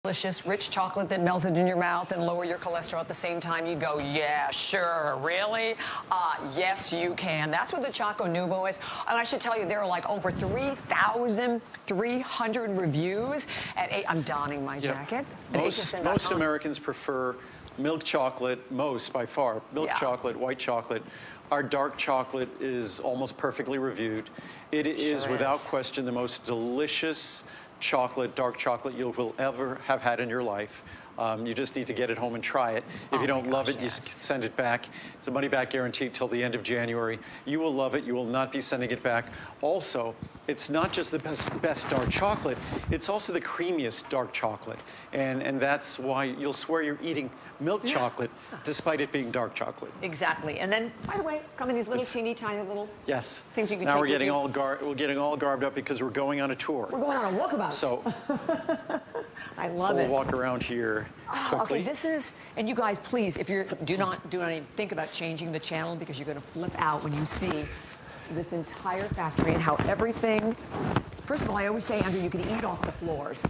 delicious, rich chocolate that melted in your mouth and lower your cholesterol at the same time, you go, yeah, sure, really? Yes, you can. That's what the ChocoNuvo is. And I should tell you, there are like over 3,300 reviews at I'm donning my jacket. Most Americans prefer milk chocolate, most by far. Milk chocolate, white chocolate. Our dark chocolate is almost perfectly reviewed. It is without question the most delicious chocolate, dark chocolate you will ever have had in your life. You just need to get it home and try it. If you don't love it, you send it back. It's a money-back guarantee till the end of January. You will love it. You will not be sending it back. Also, it's not just the best dark chocolate, it's also the creamiest dark chocolate. And that's why you'll swear you're eating milk chocolate despite it being dark chocolate. Exactly. And then, by the way, come in these little teeny tiny little things you can take. Now we're getting all garbed up because we're going on a tour. We're going on a walkabout. So I love it. We'll walk around here quickly. Okay, this is, and you guys, please, if you're, do not even think about changing the channel because you're going to flip out when you see this entire factory and how everything. First of all, I always say, Andrew, you can eat off the floors.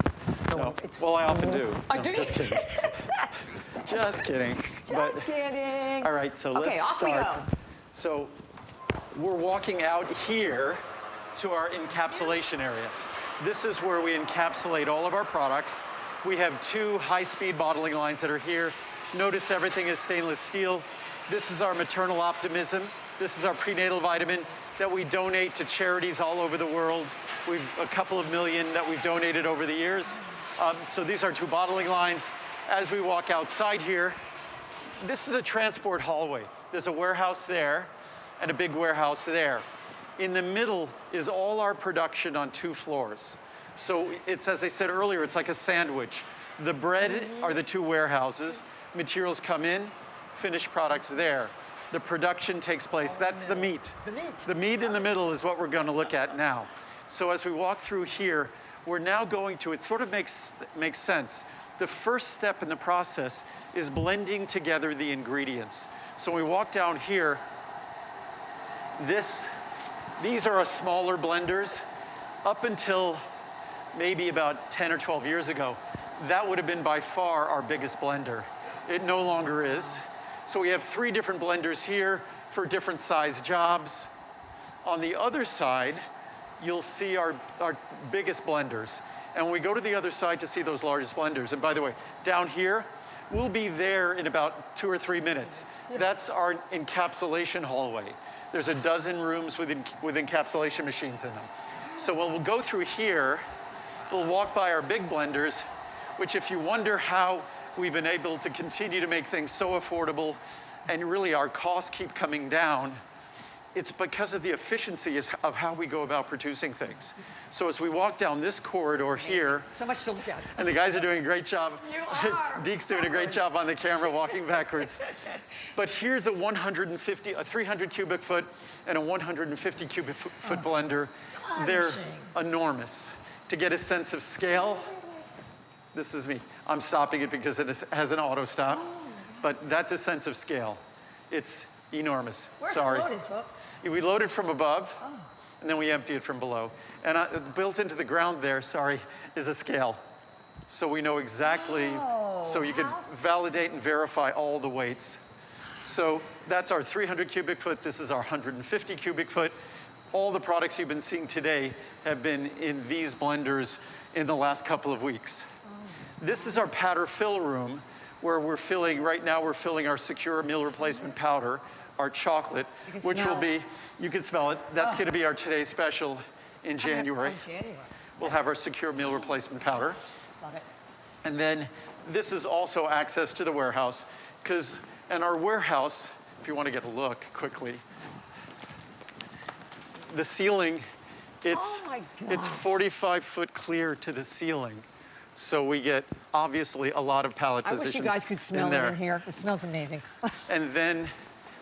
So no. Well, I often do. No, just kidding. Just kidding. Just kidding. All right, so let's off start. We go. So we're walking out here to our encapsulation area. This is where we encapsulate all of our products. We have 2 high-speed bottling lines that are here. Notice everything is stainless steel. This is our maternal optimism. This is our prenatal vitamin that we donate to charities all over the world. We've a couple of million that we've donated over the years. So these are 2 bottling lines. As we walk outside here, this is a transport hallway. There's a warehouse there and a big warehouse there. In the middle is all our production on 2 floors. So it's, as I said earlier, it's like a sandwich. The bread are the 2 warehouses. Materials come in, finished products there. The production takes place. That's the meat. The meat. The meat in the middle is what we're going to look at now. So as we walk through here, we're now going to, it sort of makes sense. The first step in the process is blending together the ingredients. So when we walk down here, these are our smaller blenders. Up until maybe about 10 or 12 years ago, that would have been by far our biggest blender. It no longer is. So we have 3 different blenders here for different size jobs. On the other side, you'll see our biggest blenders. And when we go to the other side to see those largest blenders, and by the way, down here, we'll be there in about 2 or 3 minutes. That's our encapsulation hallway. There's a dozen rooms with encapsulation machines in them. So when we'll go through here, we'll walk by our big blenders, which if you wonder how we've been able to continue to make things so affordable and really our costs keep coming down, it's because of the efficiency of how we go about producing things. So as we walk down this corridor here, so much to look at. And the guys are doing a great job. You are. Deke's doing a great job on the camera walking backwards. But here's a 300 cubic foot and a 150 cubic foot blender. They're enormous. To get a sense of scale, this is me. I'm stopping it because it has an auto stop, but that's a sense of scale. It's enormous. Where's Sorry. it loaded, folks? We load it from above, and then we empty it from below. And built into the ground there, is a scale. So we know exactly, so you can validate and verify all the weights. So that's our 300 cubic foot. This is our 150 cubic foot. All the products you've been seeing today have been in these blenders in the last couple of weeks. This is our powder fill room where we're filling, right now we're filling our secure meal replacement powder, our chocolate, which will be, you can smell it, that's gonna be our today's special in January. We'll have our secure meal replacement powder. Love it. And then this is also access to the warehouse, and our warehouse, if you want to get a look quickly, the ceiling, it's 45 foot clear to the ceiling. So we get, obviously, a lot of pallet positions. I wish you guys could smell it in here. It smells amazing. And then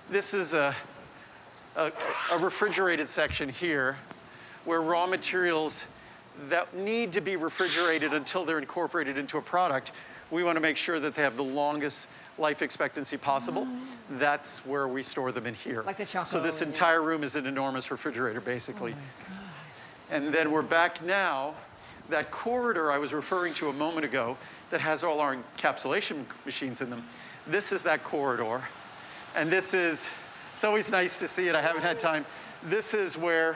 this is a refrigerated section here where raw materials that need to be refrigerated until they're incorporated into a product, we want to make sure that they have the longest life expectancy possible. That's where we store them in here. Like the chocolate. So this entire room is an enormous refrigerator, basically. And then we're back now that corridor I was referring to a moment ago that has all our encapsulation machines in them, this is that corridor. And this is, it's always nice to see it. I haven't had time. This is the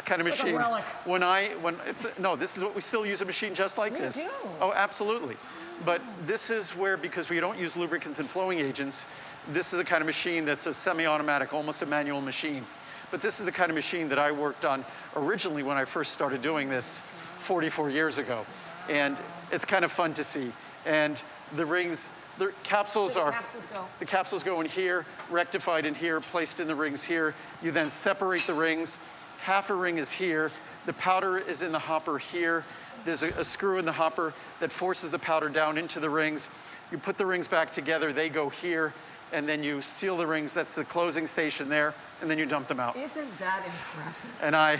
kind of machine. Like a relic. No, this is what we still use a machine just like this. do. Oh, absolutely. But this is where, because we don't use lubricants and flowing agents, this is the kind of machine that's a semi-automatic, almost a manual machine. But this is the kind of machine that I worked on originally when I first started doing this 44 years ago. And it's kind of fun to see. And the rings, the capsules the capsules go in here, rectified in here, placed in the rings here. You then separate the rings. Half a ring is here. The powder is in the hopper here. There's a screw in the hopper that forces the powder down into the rings. You put the rings back together, they go here, and then you seal the rings. That's the closing station there, and then you dump them out. Isn't that impressive? And I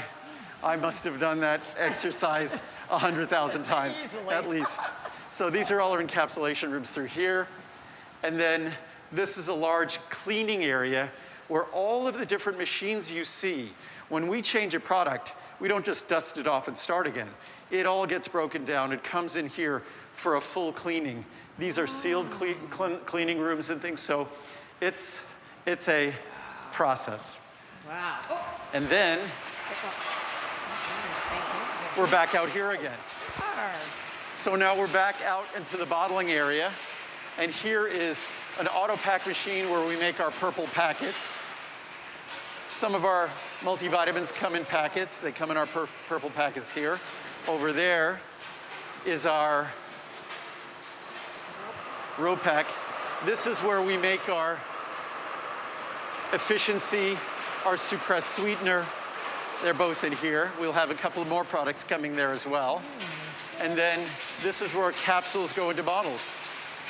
must have done that exercise 100,000 times, Easily. at least. So these are all our encapsulation rooms through here. And then this is a large cleaning area where all of the different machines you see, when we change a product, we don't just dust it off and start again. It all gets broken down. It comes in here for a full cleaning. These are sealed cleaning rooms and things, so it's a process. Wow. And then we're back out here again. So now we're back out into the bottling area, and here is an auto pack machine where we make our purple packets. Some of our multivitamins come in packets. They come in our purple packets here. Over there is our row pack. This is where we make our efficiency, our suppressed sweetener. They're both in here. We'll have a couple more products coming there as well. And then this is where our capsules go into bottles.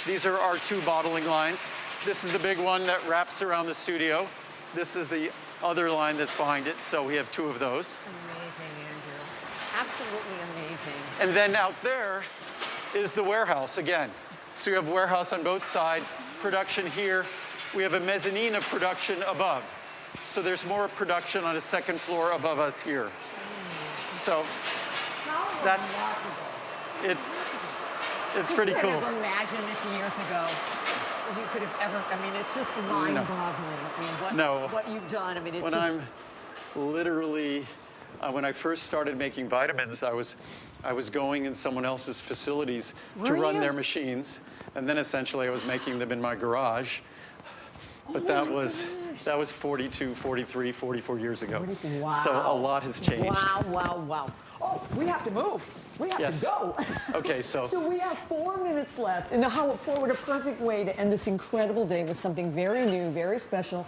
These are our 2 bottling lines. This is the big one that wraps around the studio. This is the other line that's behind it, so we have 2 of those. Amazing, Andrew. Absolutely amazing. And then out there is the warehouse again. So you have warehouse on both sides, production here. We have a mezzanine of production above. So there's more production on a second floor above us here. So that's, it's pretty cool. I could never imagine this years ago. You could have ever, I mean, it's just mind-boggling. I mean, what you've done, I mean, it's I'm literally, when I first started making vitamins, I was going in someone else's facilities to run their machines, and then essentially I was making them in my garage. But that was 42, 43, 44 years ago. Wow. So a lot has changed. Wow, wow, wow. Oh, we have to move. We have to go. Okay, so. So we have 4 minutes left. And what a perfect way to end this incredible day with something very new, very special.